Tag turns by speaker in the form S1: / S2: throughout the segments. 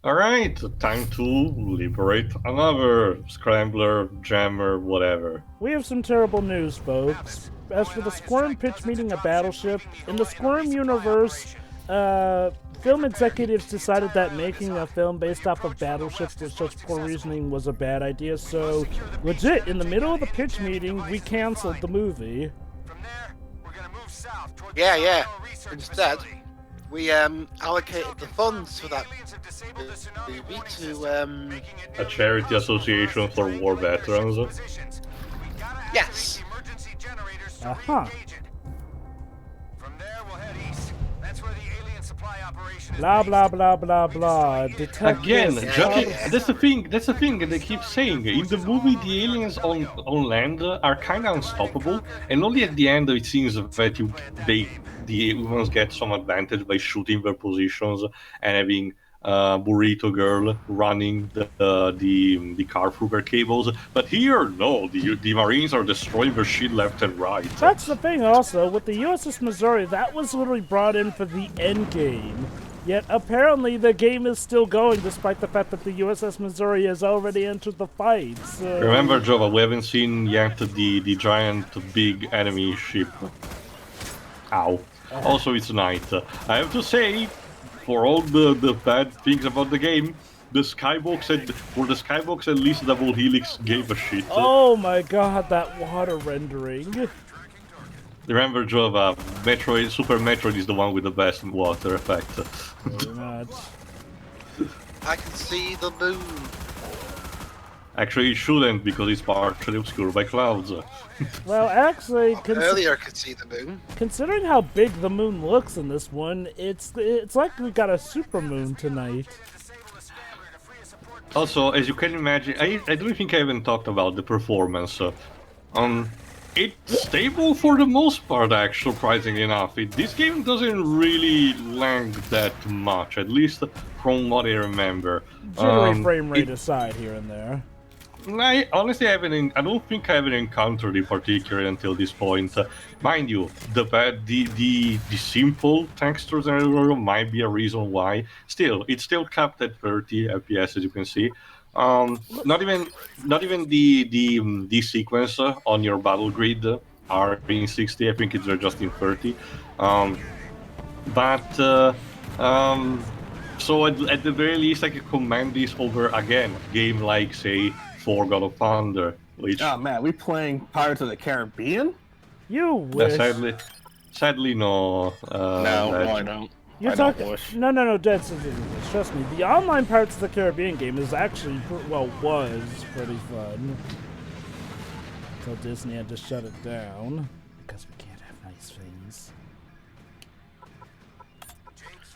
S1: Alright, time to liberate another scrambler, jammer, whatever.
S2: We have some terrible news, folks. As for the Squirm pitch meeting a Battleship, in the Squirm universe, film executives decided that making a film based off of Battleship with such poor reasoning was a bad idea, so legit, in the middle of the pitch meeting, we canceled the movie.
S3: Yeah. Instead, we allocated the funds for that movie to
S1: A charity association for war veterans.
S3: yes.
S2: Uh-huh. Blah blah blah blah blah.
S1: Again,
S3: Yeah.
S1: that's the thing. That's the thing that they keep saying. In the movie, the aliens on land are kind of unstoppable, and only at the end it seems that the humans get some advantage by shooting their positions and having Burrito Girl running the car through their cables. But here, no, the Marines are destroying their shit left and right.
S2: That's the thing also, with the USS Missouri, that was literally brought in for the end game. Yet apparently the game is still going despite the fact that the USS Missouri has already entered the fight. So...
S1: Remember, Jova, we haven't seen yet the giant big enemy ship. Ow. Also, it's night. I have to say, for all the bad things about the game, the Skybox at least Double Helix gave a shit.
S2: Oh my god, that water rendering.
S1: Remember, Jova, Super Metroid is the one with the best water effect.
S2: Very much.
S3: I can see the moon.
S1: Actually, it shouldn't, because it's partially obscured by clouds.
S2: Well, actually,
S3: Earlier I could see the moon.
S2: considering how big the moon looks in this one, it's like we got a supermoon tonight.
S1: Also, as you can imagine, I don't think I even talked about the performance. It's stable for the most part, actually, surprisingly enough. This game doesn't really lag that much, at least from what I remember.
S2: Jittery frame rate aside here and there.
S1: I honestly I don't think I haven't encountered it particularly until this point. Mind you, the simple textures and everything might be a reason why. Still, it's still capped at 30 FPS, as you can see. Not even the sequence on your battle grid are in 60. I think it's just in 30. So at the very least, I can command this over again game like, say, for God of Thunder, which
S4: Oh man, we playing Pirates of the Caribbean?
S2: You wish.
S1: sadly no.
S4: No, I don't.
S2: You're
S4: I don't
S2: talking.
S4: wish.
S2: No, Dead Serious. Trust me, the online Pirates of the Caribbean game is actually, was pretty fun. Until Disney had to shut it down because we can't have nice things.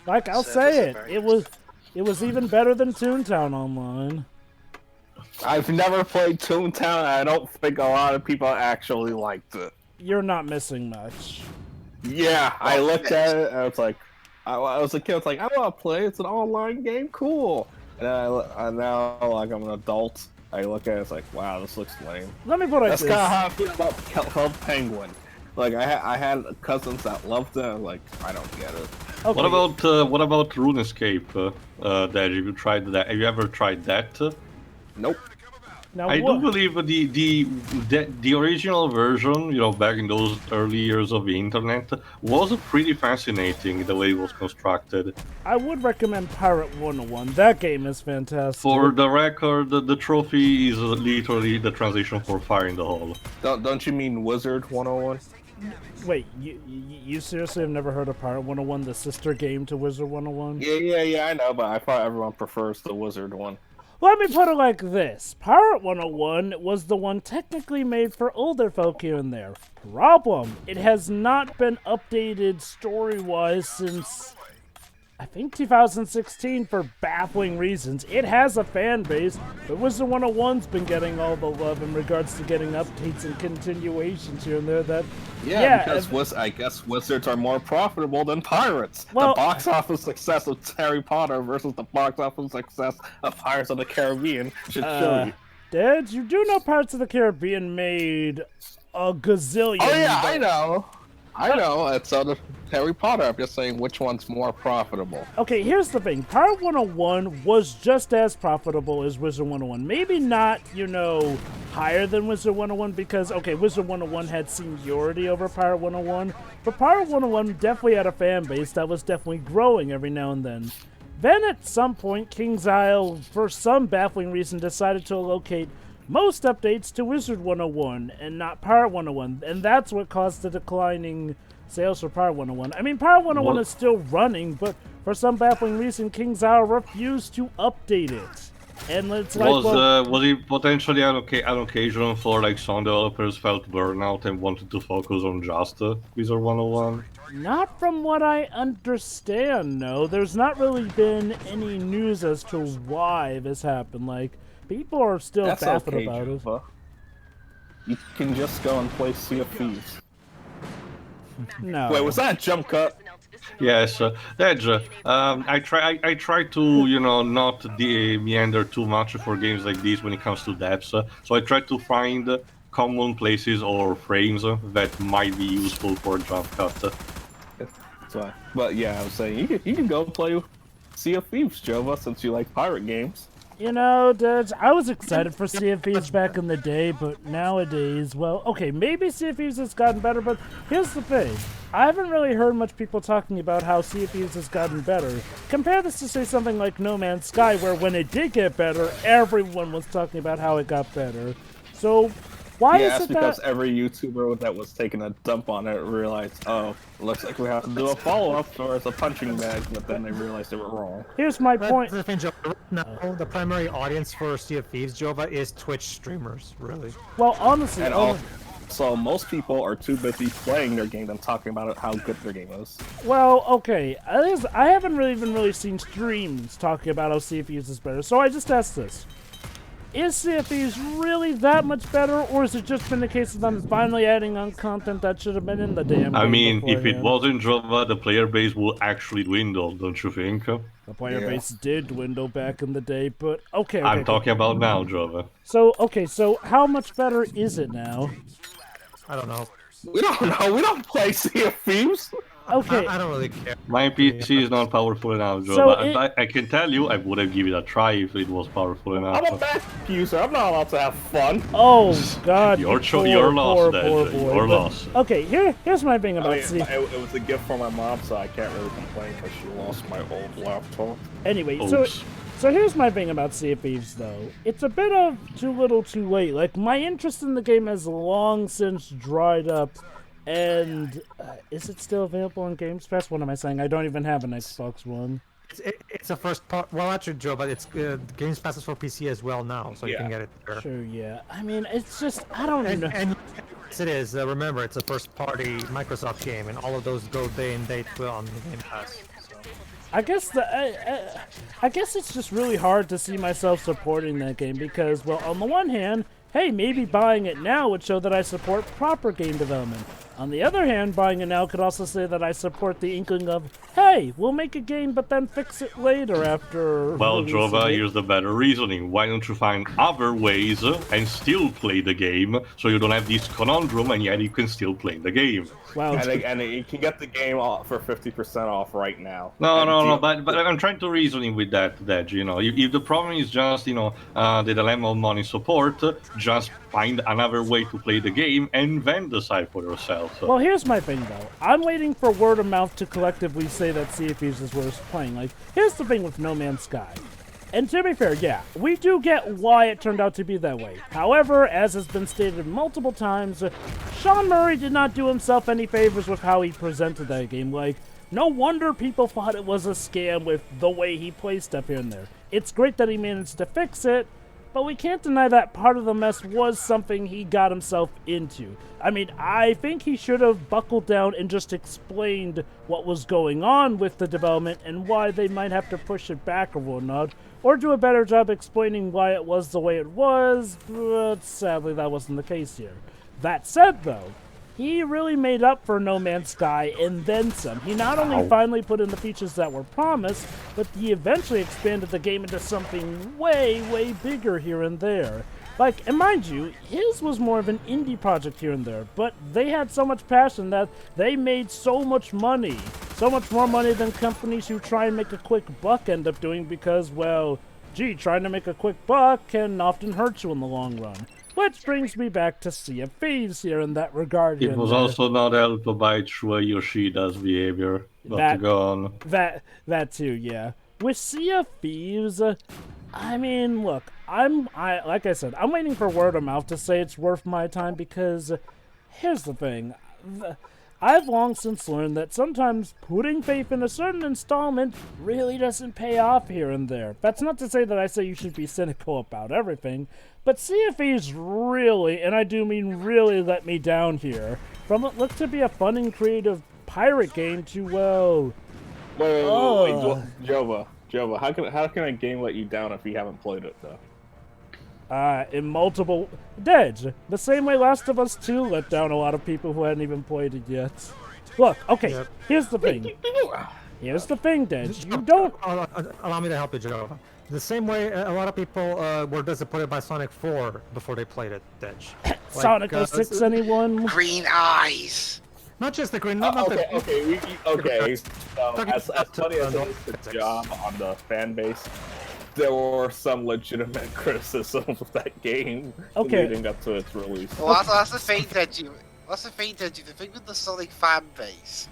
S2: Like, I'll say it, it was even better than Toontown Online.
S4: I've never played Toontown, and I don't think a lot of people actually liked it.
S2: You're not missing much.
S4: Yeah, I looked at it, and I was like, I was a kid, I was like, I want to play, it's an online game, cool. And then now, like, I'm an adult, I look at it, it's like, wow, this looks lame.
S2: Let me put it
S4: That's
S2: this.
S4: kind of how I feel about Club Penguin. Like, I had cousins that loved it, and like, I don't get it.
S2: Okay.
S1: What about RuneScape? Dad, have you tried that? Have you ever tried that?
S4: Nope.
S2: Now,
S1: I
S2: what?
S1: do believe the original version, back in those early years of the internet, was pretty fascinating the way it was constructed.
S2: I would recommend Pirate 101. That game is fantastic.
S1: For the record, the trophy is literally the transition for Fire in the Hole.
S4: Don't you mean Wizard 101?
S2: Wait, you seriously have never heard of Pirate 101, the sister game to Wizard 101?
S4: Yeah, I know, but I thought everyone prefers the Wizard one.
S2: Let me put it like this. Pirate 101 was the one technically made for older folk here and there. Problem, it has not been updated story-wise since, I think, 2016 for baffling reasons. It has a fan base, but Wizard 101's been getting all the love in regards to getting updates and continuations here and there that...
S4: Yeah, because I guess wizards are more profitable than pirates.
S2: Well,
S4: the box office success of Harry Potter versus the box office success of Pirates of the Caribbean should show you.
S2: Dad, you do know Pirates of the Caribbean made a gazillion...
S4: Oh yeah, I know. I know, it's Harry Potter. I'm just saying which one's more profitable.
S2: Okay, here's the thing. Pirate 101 was just as profitable as Wizard 101. Maybe not, higher than Wizard 101 because, okay, Wizard 101 had seniority over Pirate 101, but Pirate 101 definitely had a fan base that was definitely growing every now and then. Then at some point, King's Isle, for some baffling reason, decided to allocate most updates to Wizard 101 and not Pirate 101, and that's what caused the declining sales for Pirate 101. I mean, Pirate 101 is still running, but for some baffling reason, King's Isle refused to update it. And it's like,
S1: was it potentially an occasion for like some developers felt burnout and wanted to focus on just Wizard 101?
S2: Not from what I understand, no. There's not really been any news as to why this happened. Like, people are still baffled about it.
S4: You can just go and play Sea of Thieves.
S2: No.
S4: Wait, was that a jump cut?
S1: Yes, Edge. I try to not meander too much for games like this when it comes to depths. So I try to find common places or frames that might be useful for jump cut.
S4: So, but yeah, I was saying you can go play Sea of Thieves, Jova, since you like pirate games.
S2: Dej, I was excited for Sea of Thieves back in the day, but nowadays, well, okay, maybe Sea of Thieves has gotten better, but here's the thing. I haven't really heard much people talking about how Sea of Thieves has gotten better. Compare this to, say, something like No Man's Sky, where when it did get better, everyone was talking about how it got better. So, why is it that... Yeah, that's
S4: because every YouTuber that was taking a dump on it realized, oh, looks like we have to do a follow-up or it's a punching bag, but then they realized they were wrong.
S2: Here's my point.
S5: The thing, Jova, now, the primary audience for Sea of Thieves, Jova, is Twitch streamers, really.
S2: Well, honestly...
S4: So most people are too busy playing their game than talking about how good their game is.
S2: Well, okay, I haven't really seen streams talking about how Sea of Thieves is better, so I just asked this. Is Sea of Thieves really that much better, or has it just been the case of them finally adding on content that should have been in the damn game?
S1: I mean, if it wasn't Java, the player base will actually dwindle, don't you think?
S2: The player base did dwindle back in the day, but okay.
S1: I'm talking about now, Java.
S2: So, okay, so how much better is it now?
S5: I don't know.
S4: We don't know. We don't play Sea of Thieves.
S2: Okay.
S5: I don't really care.
S1: My PC is not powerful enough, Joe. So I can tell you, I would have given it a try if it was powerful enough.
S4: I'm a Mac user. I'm not allowed to have fun.
S2: Oh God!
S1: You're lost, Dad. You're lost.
S2: Okay, here's my thing about Sea.
S4: It was a gift from my mom, so I can't really complain because she lost my old laptop.
S2: Anyway, so here's my thing about Sea of Thieves, though. It's a bit of too little, too late. Like, my interest in the game has long since dried up. And is it still available on Games Pass? What am I saying? I don't even have an Xbox One.
S5: It's a first part. Well, actually, Joe, but it's Games Pass is for PC as well now, so you can get it there.
S2: Sure, yeah. I mean, it's just I don't know.
S5: And yes, it is. Remember, it's a first-party Microsoft game, and all of those go day and date on the Game Pass. So.
S2: I guess it's just really hard to see myself supporting that game because, well, on the one hand, hey, maybe buying it now would show that I support proper game development. On the other hand, buying it now could also say that I support the inkling of, hey, we'll make a game but then fix it later after...
S1: Well, Jova, here's the better reasoning. Why don't you find other ways and still play the game so you don't have this conundrum and yet you can still play the game?
S2: Wow.
S4: And you can get the game for 50% off right now.
S1: No, but I'm trying to reasoning with that, Dej, if the problem is just, the dilemma of money support, just find another way to play the game and then decide for yourself.
S2: Well, here's my thing, though. I'm waiting for word of mouth to collectively say that Sea of Thieves is worth playing. Like, here's the thing with No Man's Sky. And to be fair, yeah, we do get why it turned out to be that way. However, as has been stated multiple times, Sean Murray did not do himself any favors with how he presented that game. Like, no wonder people thought it was a scam with the way he placed stuff here and there. It's great that he managed to fix it, but we can't deny that part of the mess was something he got himself into. I mean, I think he should have buckled down and just explained what was going on with the development and why they might have to push it back or whatnot, or do a better job explaining why it was the way it was, but sadly that wasn't the case here. That said, though, he really made up for No Man's Sky and then some. He not only finally put in the features that were promised, but he eventually expanded the game into something way, way bigger here and there. Like, and mind you, his was more of an indie project here and there, but they had so much passion that they made so much money. So much more money than companies who try and make a quick buck end up doing because, well, gee, trying to make a quick buck can often hurt you in the long run. Which brings me back to Sea of Thieves here in that regard.
S1: It was also not helped by Chua Yoshida's behavior. But to go on.
S2: That too, yeah. With Sea of Thieves, I mean, look, like I said, I'm waiting for word of mouth to say it's worth my time because here's the thing. I've long since learned that sometimes putting faith in a certain installment really doesn't pay off here and there. That's not to say that I say you should be cynical about everything, but Sea of Thieves really, and I do mean really, let me down here. From what looked to be a fun and creative pirate game to, well...
S4: Wait, Jova, how can a game let you down if you haven't played it, though?
S2: In multiple... Dej, the same way Last of Us 2 let down a lot of people who hadn't even played it yet. Look, okay, here's the thing. Here's the thing, Dej. You don't...
S5: Allow me to help you, Joe. The same way a lot of people were disappointed by Sonic 4 before they played it, Dej.
S2: Sonic 06, anyone?
S3: Green eyes.
S5: Not just the green.
S4: Okay. So, as funny as it is the job on the fan base, there were some legitimate criticisms of that game leading up to its release.
S3: Well, that's the thing, Deji. That's the thing, Deji. The thing with the Sonic fan base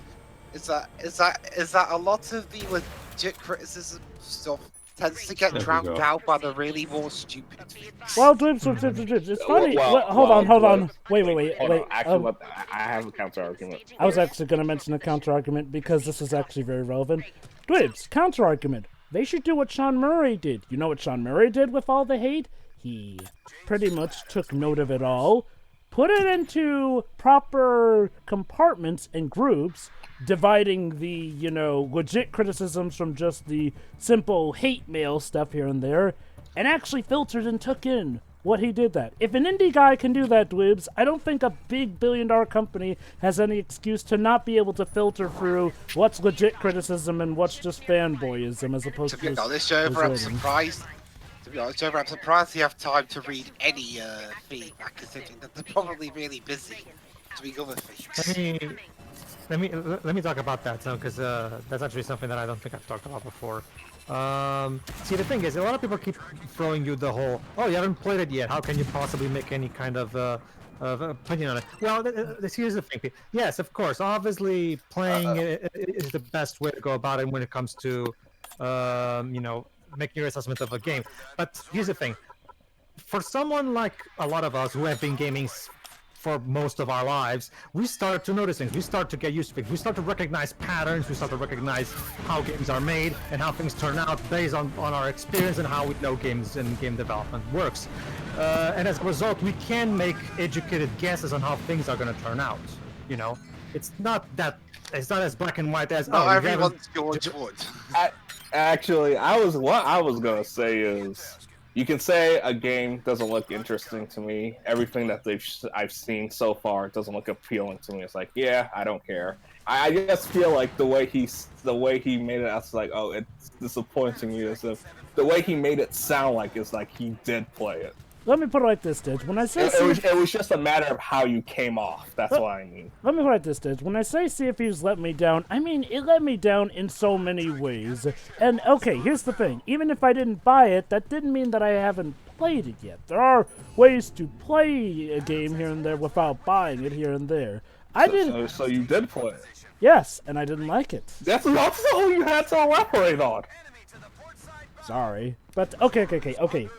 S3: is that a lot of the legit criticism stuff tends to get drowned out by the really more stupid things.
S2: Well, Drips, it's funny. Hold on. Wait.
S4: Actually, I have a counter argument.
S2: I was actually going to mention a counter argument because this is actually very relevant. Drips, counter argument. They should do what Sean Murray did. You know what Sean Murray did with all the hate? He pretty much took note of it all, put it into proper compartments and groups, dividing the, legit criticisms from just the simple hate mail stuff here and there, and actually filtered and took in what he did that. If an indie guy can do that, Dwibs, I don't think a big billion-dollar company has any excuse to not be able to filter through what's legit criticism and what's just fanboyism as opposed to...
S3: To be honest, Jover, I'm surprised. I'm surprised you have time to read any feedback, considering that they're probably really busy doing other things.
S5: Let me talk about that, because that's actually something that I don't think I've talked about before. See, the thing is, a lot of people keep throwing you the whole, oh, you haven't played it yet, how can you possibly make any kind of opinion on it? Well, here's the thing. Yes, of course, obviously playing is the best way to go about it when it comes to, making your assessment of a game. But here's the thing. For someone like a lot of us who have been gaming for most of our lives, we start to notice things. We start to get used to things. We start to recognize patterns. We start to recognize how games are made and how things turn out based on our experience and how we know games and game development works. And as a result, we can make educated guesses on how things are going to turn out. It's not as black and white as...
S3: Not everyone's George Wood.
S4: Actually, what I was gonna say is, you can say a game doesn't look interesting to me. Everything that I've seen so far doesn't look appealing to me. It's like, yeah, I don't care. I just feel like the way he made it, I was like, oh, it's disappointing me. As if the way he made it sound like it's like he did play it.
S2: Let me put it like this, Dej. When I say
S4: it was just a matter of how you came off. That's what I mean.
S2: Let me put it like this, Dej. When I say Sea of Thieves let me down, I mean it let me down in so many ways. And okay, here's the thing. Even if I didn't buy it, that didn't mean that I haven't played it yet. There are ways to play a game here and there without buying it here and there.
S4: So you did play it?
S2: Yes, and I didn't like it.
S4: That's all you had to elaborate on.
S2: Sorry. But, okay.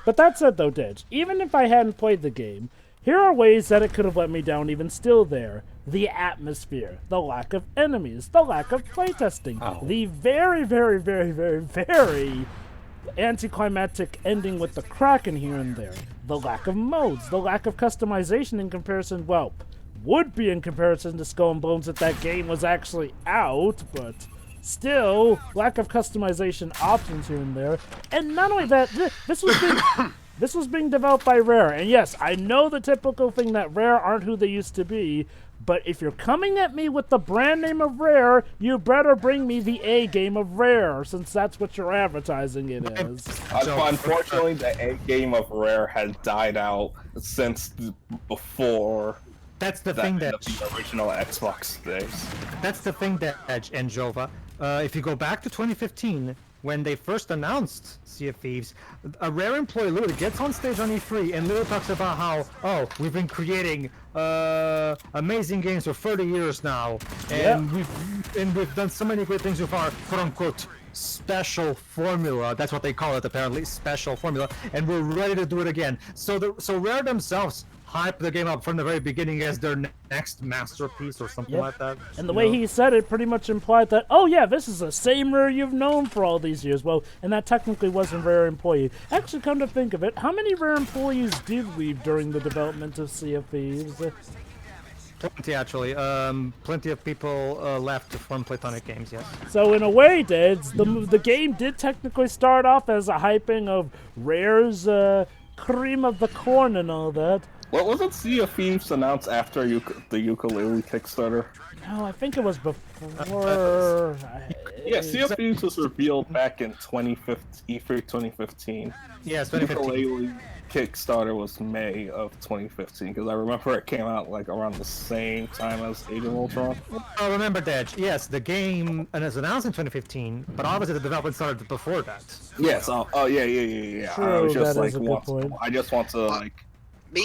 S2: But that said, though, Dej, even if I hadn't played the game, here are ways that it could have let me down even still there. The atmosphere, the lack of enemies, the lack of playtesting, the very, very, very, very, very anticlimactic ending with the Kraken here and there, the lack of modes, the lack of customization in comparison, well, would be in comparison to Skull and Bones if that game was actually out, but... still, lack of customization options here and there. And not only that, this was being developed by Rare. And yes, I know the typical thing that Rare aren't who they used to be, But if you're coming at me with the brand name of Rare, you better bring me the A game of Rare, since that's what you're advertising it as.
S4: Unfortunately, the A game of Rare has died out since before.
S5: That's the thing that
S4: the original Xbox days.
S5: That's the thing that Edge and Jova. If you go back to 2015, when they first announced Sea of Thieves, a Rare employee literally gets on stage on E3 and literally talks about how, oh, we've been creating amazing games for 30 years now, and we've done so many great things with our quote-unquote special formula. That's what they call it, apparently, special formula, and we're ready to do it again. So Rare themselves hype the game up from the very beginning as their next masterpiece or something like that.
S2: And the way he said it pretty much implied that, oh yeah, this is the same Rare you've known for all these years. Well, and that technically wasn't Rare employee. Actually, come to think of it, how many Rare employees did leave during the development of Sea of Thieves?
S5: Plenty, actually. Plenty of people left to form Platonic Games, yes.
S2: So in a way, Deds, the game did technically start off as a hyping of Rare's cream of the corn and all that.
S4: What wasn't Sea of Thieves announced after the ukulele Kickstarter?
S2: No, I think it was before.
S4: Yeah, Sea of Thieves was revealed back in 2015, E3 2015.
S5: Yes, 2015.
S4: Ukulele Kickstarter was May of 2015, because I remember it came out like around the same time as Age of Ultron.
S5: I remember that. Yes, the game was announced in 2015, but obviously the development started before that.
S4: Yes. Oh yeah.
S2: True,
S4: I was just
S2: that
S4: like,
S2: is a good point.
S4: I just want to like.
S3: Me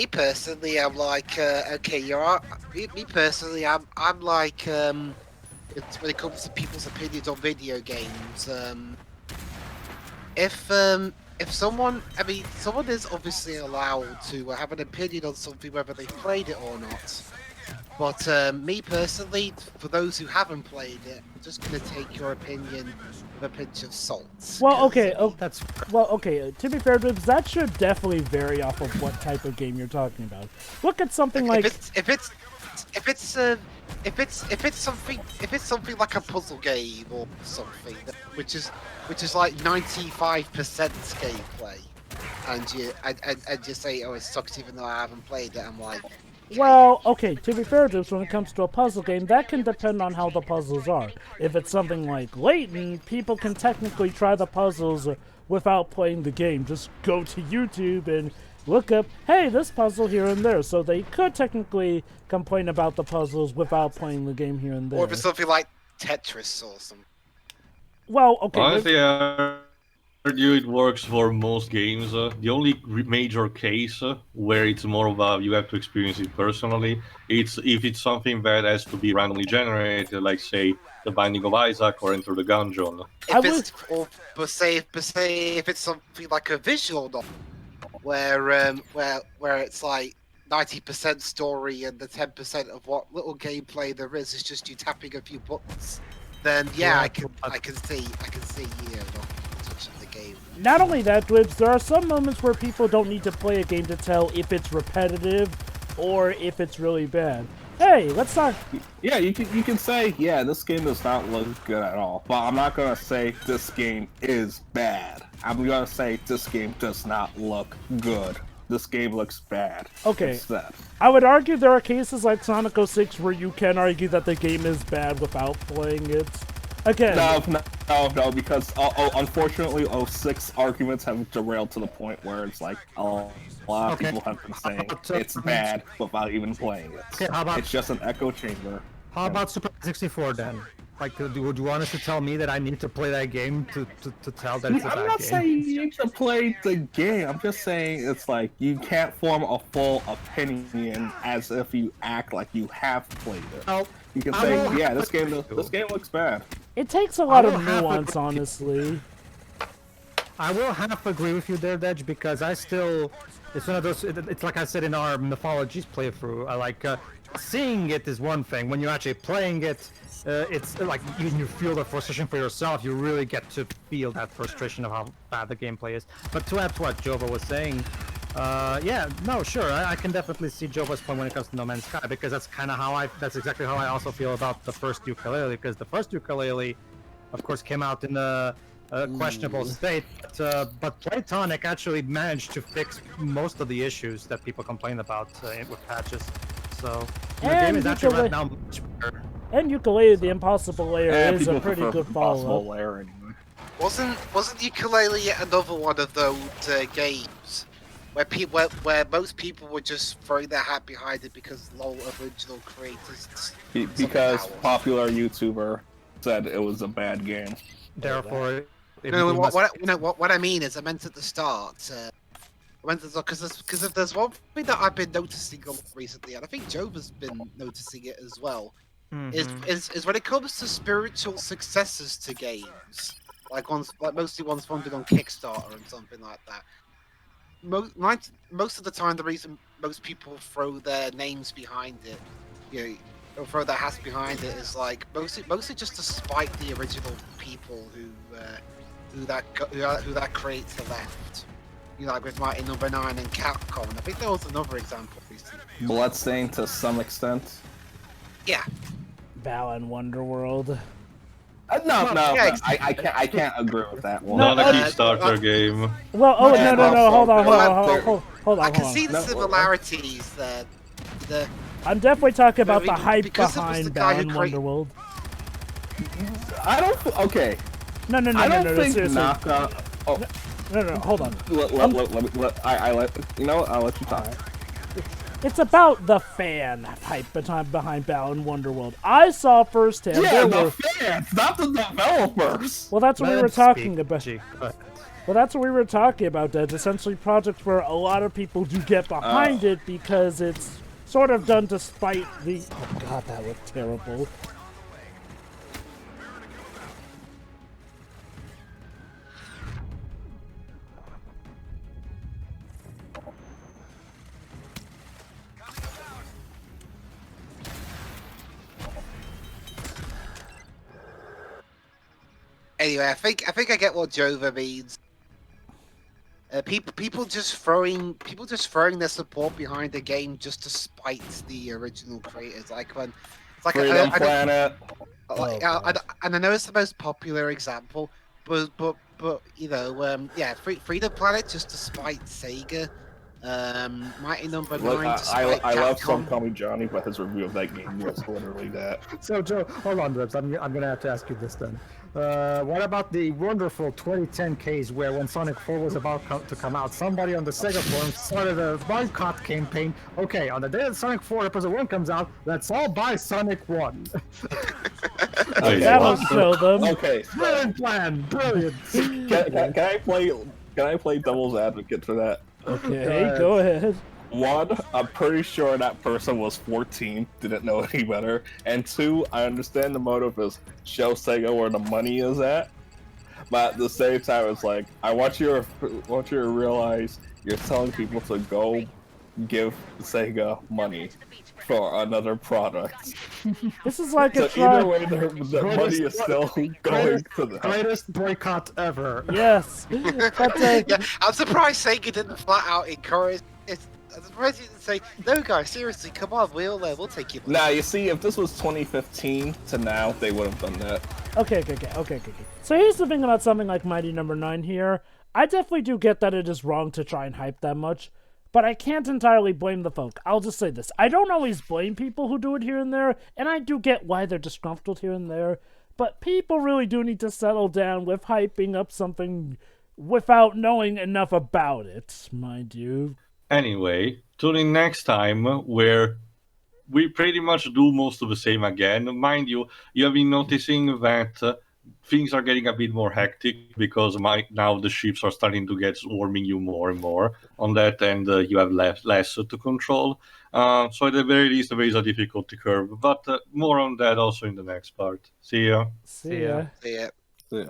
S3: personally, I'm like, okay, you're. Me personally, I'm like, when it comes to people's opinions on video games, if someone is obviously allowed to have an opinion on something, whether they played it or not. But me personally, for those who haven't played it, I'm just gonna take your opinion with a pinch of salt.
S2: Well, okay.
S5: That's
S2: To be fair, Dibs, that should definitely vary off of what type of game you're talking about. Look at something like
S3: if it's something like a puzzle game or something, which is like 95% gameplay, and you say, oh, it sucks even though I haven't played it. I'm like.
S2: Well, okay, to be fair, Dibs, when it comes to a puzzle game, that can depend on how the puzzles are. If it's something like Layton, people can technically try the puzzles without playing the game. Just go to YouTube and look up, hey, this puzzle here and there. So they could technically complain about the puzzles without playing the game here and there.
S3: Or if it's something like Tetris or something.
S2: Well, okay.
S1: Honestly, I argue it works for most games. The only major case where it's more of a you have to experience it personally, it's if it's something that has to be randomly generated, like say The Binding of Isaac or Enter the Gungeon.
S3: But say if it's something like a visual novel, where it's like 90% story and the 10% of what little gameplay there is just you tapping a few buttons, then yeah, I can see not touching the game.
S2: Not only that, Dwibs, there are some moments where people don't need to play a game to tell if it's repetitive or if it's really bad. Hey, let's talk.
S4: Yeah, you can say, yeah, this game does not look good at all, but I'm not gonna say this game is bad. I'm gonna say this game does not look good. This game looks bad.
S2: Okay.
S4: It's that.
S2: I would argue there are cases like Sonic 06 where you can argue that the game is bad without playing it. Again.
S4: No, because unfortunately 06 arguments have derailed to the point where it's like, a lot of people have been saying it's bad without even playing it.
S5: Okay, how about,
S4: it's just an echo chamber.
S5: How about Super 64 then? Like, would you want us to tell me that I need to play that game to tell that it's a bad game?
S4: I'm not saying you need to play the game. I'm just saying it's like you can't form a full opinion as if you act like you have played it.
S5: Oh,
S4: you can say, yeah, this game looks bad.
S2: It takes a lot of nuance, honestly.
S5: I will half agree with you there, Dej, because it's one of those. It's like I said in our Mythologies playthrough. I like seeing it is one thing. When you're actually playing it, it's like you feel the frustration for yourself. You really get to feel that frustration of how bad the gameplay is. But to add to what Jova was saying, yeah, no, sure, I can definitely see Jova's point when it comes to No Man's Sky, because that's exactly how I also feel about the first ukulele. Because the first ukulele, of course, came out in the questionable state. But Playtonic actually managed to fix most of the issues that people complain about with patches. So the game is actually right now much better.
S2: And Ukulele, the Impossible Layer is a
S4: people
S2: pretty
S4: prefer
S2: good
S4: Impossible
S2: follow-up.
S4: Layer anyway.
S3: Wasn't Ukulele yet another one of those games where most people were just throwing their hat behind it because LOL original creators
S4: Because
S3: somehow.
S4: popular YouTuber said it was a bad game.
S5: Therefore,
S3: No, what I mean is I meant at the start. Because if there's one thing that I've been noticing recently, and I think Jove has been noticing it as well, is when it comes to spiritual successors to games, mostly ones funded on Kickstarter and something like that. Most of the time, the reason most people throw their names behind it, or throw their hats behind it, is like mostly just to spite the original people who that creator left. Like with Mighty Number 9 and Capcom. I think there was another example recently.
S4: Bloodstained to some extent.
S3: Yeah.
S2: Balan Wonderworld.
S4: No,
S3: yeah,
S4: I can't agree with that one.
S1: Not a Kickstarter game.
S2: Well, no, hold on.
S3: I can see the similarities there.
S2: I'm definitely talking about the hype
S3: because it was
S2: behind
S3: the guy who
S2: Balan Wonderworld.
S4: I don't. Okay.
S2: No,
S4: I don't think
S2: seriously.
S4: Naka. Oh,
S2: No, hold on.
S4: I'll let you talk.
S2: It's about the fan hype behind Balan Wonderworld. I saw firsthand.
S4: Yeah, the fans, not the developers.
S2: Well, that's what we were talking about. Well, that's what we were talking about. That's essentially projects where a lot of people do get behind it because it's sort of done to spite the. Oh God, that looked terrible.
S3: Anyway, I think I get what Jova means. People just throwing their support behind the game just to spite the original creators. Like when it's like
S4: Freedom Planet.
S3: And I know it's the most popular example, but Freedom Planet just to spite Sega. Mighty Number 9 to spite
S4: I love Some
S3: Capcom.
S4: Call Me Johnny, but his review of that game was literally that.
S5: So Joe, hold on, Ribs. I'm gonna have to ask you this then. What about the wonderful 2010 case where when Sonic 4 was about to come out, somebody on the Sega forum started a boycott campaign. Okay, on the day that Sonic 4 Episode 1 comes out, let's all buy Sonic 1.
S2: That'll show them.
S4: Okay,
S5: Brilliant plan, brilliant.
S4: Can I play devil's advocate for that?
S2: Okay, go ahead.
S4: One, I'm pretty sure that person was 14, didn't know any better. And two, I understand the motive is show Sega where the money is at. But at the same time, it's like, I want you to realize you're telling people to go give Sega money for another product.
S2: This is like
S4: So
S2: a try.
S4: either way, the money is still going to them.
S5: Greatest boycott ever.
S2: Yes, but
S3: Yeah, I'm surprised Sega didn't flat out encourage. I'm surprised you didn't say, no guys, seriously, come on, we'll take you.
S4: Nah, you see, if this was 2015 to now, they would have done that.
S2: Okay. So here's the thing about something like Mighty Number 9 here. I definitely do get that it is wrong to try and hype that much, but I can't entirely blame the folk. I'll just say this. I don't always blame people who do it here and there, and I do get why they're disgruntled here and there, but people really do need to settle down with hyping up something without knowing enough about it, mind you.
S1: Anyway, tune in next time where we pretty much do most of the same again. Mind you, you have been noticing that things are getting a bit more hectic because now the ships are starting to get swarming you more and more. On that end, you have less to control. So at the very least, there is a difficulty curve. But more on that also in the next part. See ya.
S2: See ya.
S3: Yeah.
S4: Yeah.